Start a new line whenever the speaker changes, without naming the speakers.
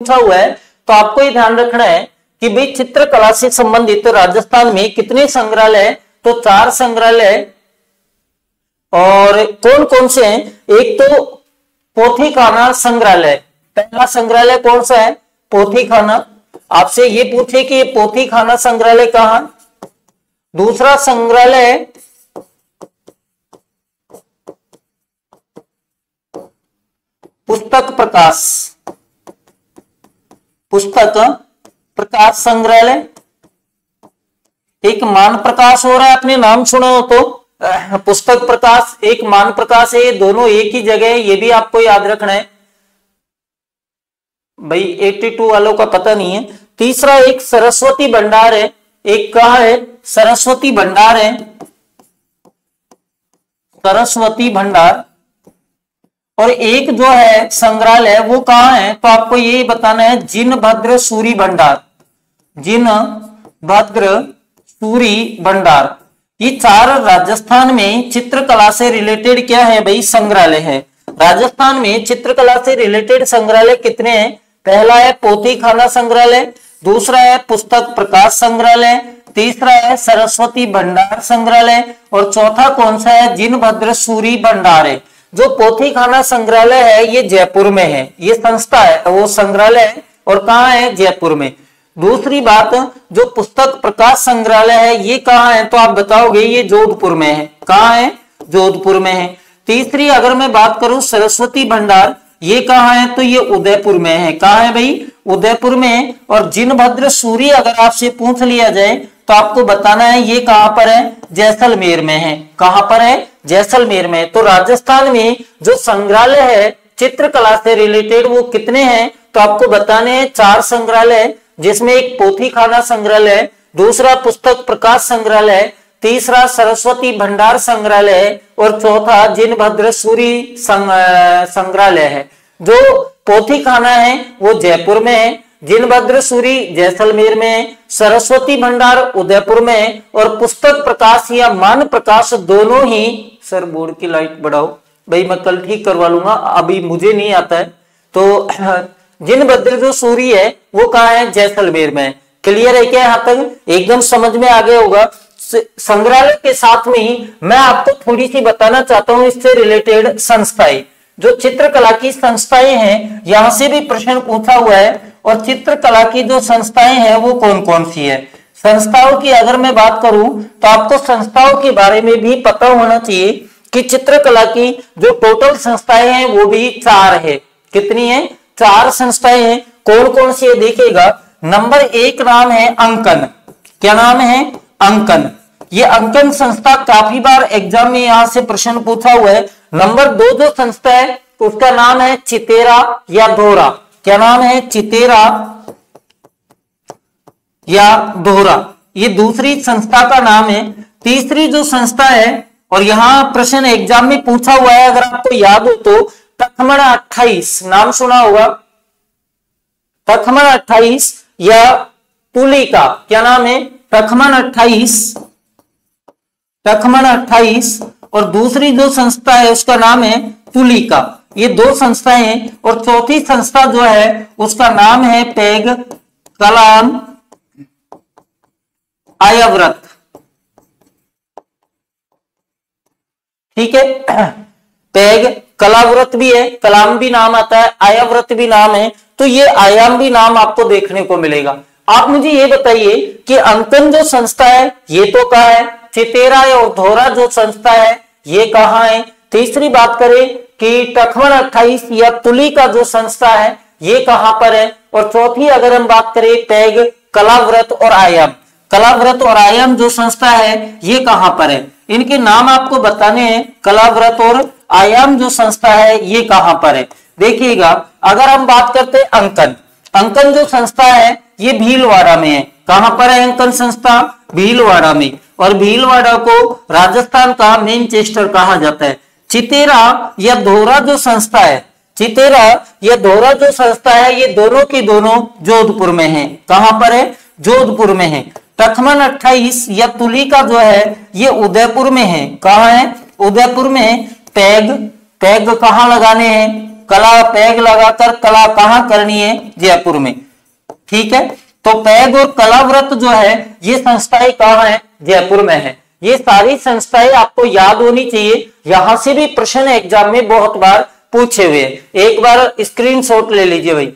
पूछा हुआ है तो आपको ये ध्यान रखना है कि भाई चित्रकला से संबंधित राजस्थान में कितने संग्रहालय, तो 4 संग्रहालय। और कौन कौन से हैं? एक तो पोथी खाना संग्रहालय, पहला संग्रहालय कौन सा है? पोथी खाना। आपसे ये पूछे कि ये पोथी खाना संग्रहालय कहां? दूसरा संग्रहालय पुस्तक प्रकाश, पुस्तक प्रकाश संग्रहालय। एक मान प्रकाश हो रहा है, आपने नाम सुना हो तो पुस्तक प्रकाश, एक मान प्रकाश है, ये दोनों एक ही जगह है, ये भी आपको याद रखना है भाई। 82 वालों का पता नहीं है। तीसरा एक सरस्वती भंडार है, एक कहा है? सरस्वती भंडार है, सरस्वती भंडार। और एक जो है संग्रहालय वो कहां है? तो आपको ये बताना है जिनभद्र सूरी भंडार, जिनभद्र सूरी भंडार। ये 4 राजस्थान में चित्रकला से रिलेटेड क्या है भाई? संग्रहालय है। राजस्थान में चित्रकला से रिलेटेड संग्रहालय कितने हैं? पहला है पोथी खाना संग्रहालय, दूसरा है पुस्तक प्रकाश संग्रहालय, तीसरा है सरस्वती भंडार संग्रहालय और चौथा कौन सा है? जिनभद्र सूरी भंडार है। जो पोथी खाना संग्रहालय है ये जयपुर में है, ये संस्था है, वो संग्रहालय है और कहाँ है? जयपुर में। दूसरी बात, जो पुस्तक प्रकाश संग्रहालय है ये कहाँ है? तो आप बताओगे ये जोधपुर में है। कहाँ है? जोधपुर में है। तीसरी अगर मैं बात करूं सरस्वती भंडार, ये कहाँ है? तो ये उदयपुर में है। कहाँ है भाई? उदयपुर में है। और जिनभद्र सूरी अगर आपसे पूछ लिया जाए तो आपको बताना है ये कहां पर है? जैसलमेर में है। कहां पर है? जैसलमेर में। तो राजस्थान में जो संग्रहालय है चित्रकला से रिलेटेड वो कितने हैं? तो आपको बताने हैं 4 संग्रहालय, जिसमें एक पोथी खाना संग्रहालय, दूसरा पुस्तक प्रकाश संग्रहालय, तीसरा सरस्वती भंडार संग्रहालय और चौथा जिनभद्र सूरी संग्रहालय है। जो पोथी खाना है वो जयपुर में है, जिनभद्र सूरी जैसलमेर में, सरस्वती भंडार उदयपुर में और पुस्तक प्रकाश या मान प्रकाश दोनों ही। सर बोर्ड की लाइट बढ़ाओ भाई, मैं कल ठीक करवा लूंगा, अभी मुझे नहीं आता है। तो जिनभद्र जो सूरी है वो कहाँ है? जैसलमेर में। क्लियर है क्या? यहां तक एकदम समझ में आ गया होगा। संग्रहालय के साथ में ही मैं आपको थोड़ी सी बताना चाहता हूं इससे रिलेटेड संस्थाएं, जो चित्रकला की संस्थाएं हैं, यहां से भी प्रश्न पूछा हुआ है। और चित्रकला की जो संस्थाएं हैं वो कौन कौन सी है? संस्थाओं की अगर मैं बात करूं तो आपको संस्थाओं के बारे में भी पता होना चाहिए कि चित्रकला की जो टोटल संस्थाएं हैं वो भी 4 है। कितनी है? 4 संस्थाएं हैं। कौन कौन सी है देखिएगा। नंबर 1 नाम है अंकन। क्या नाम है? अंकन। ये अंकन संस्था काफी बार एग्जाम में यहां से प्रश्न पूछा हुआ है। नंबर 2 जो संस्था है उसका नाम है चितेरा या दोहरा। क्या नाम है? चितेरा या दोहरा, ये दूसरी संस्था का नाम है। तीसरी जो संस्था है, और यहां प्रश्न एग्जाम में पूछा हुआ है अगर आपको याद हो तो, तखमण 28 नाम सुना होगा। तखमण 28 या तुलिका, क्या नाम है? तखमण 28, तखमण 28। और दूसरी जो संस्था है उसका नाम है तुलिका। ये 2 संस्थाएं हैं। और चौथी संस्था जो है उसका नाम है पैग कलाम आर्याव्रत। ठीक है, पैग कलाव्रत भी है, कलाम भी नाम आता है, आर्याव्रत भी नाम है। तो ये आयाम भी नाम आपको देखने को मिलेगा। आप मुझे ये बताइए कि अंकन जो संस्था है ये तो कहाँ है? चितेरा और धोरा जो संस्था है ये कहाँ है? तीसरी बात करें कि तखमण 28 या तुलिका जो संस्था है ये कहां पर है? और चौथी अगर हम बात करें पैग कलाव्रत और आयाम, कलाव्रत और आयाम जो संस्था है ये कहां पर है? इनके नाम आपको बताने हैं। कलाव्रत और आयाम जो संस्था है ये कहां पर है? देखिएगा, अगर हम बात करते हैं अंकन, अंकन जो संस्था है ये भीलवाड़ा में है। कहां पर है अंकन संस्था? भीलवाड़ा में। और भीलवाड़ा को राजस्थान का मैनचेस्टर कहा जाता है। चितेरा या दोहरा जो संस्था है, चितेरा या दोहरा जो संस्था है ये दोनों की दोनों जोधपुर में है। कहां पर है? जोधपुर में है। तखमण 28 या तुलिका जो है ये उदयपुर में है। कहां है? उदयपुर में। पैग, पैग कहां लगाने हैं? कला पैग लगाकर कला कहाँ करनी है? जयपुर में। ठीक है, तो पैग और कलाव्रत जो है ये संस्थाएं कहाँ है? जयपुर में है। ये सारी संस्थाएं आपको याद होनी चाहिए, यहां से भी प्रश्न एग्जाम में बहुत बार पूछे हुए। एक बार स्क्रीनशॉट ले लीजिए भाई।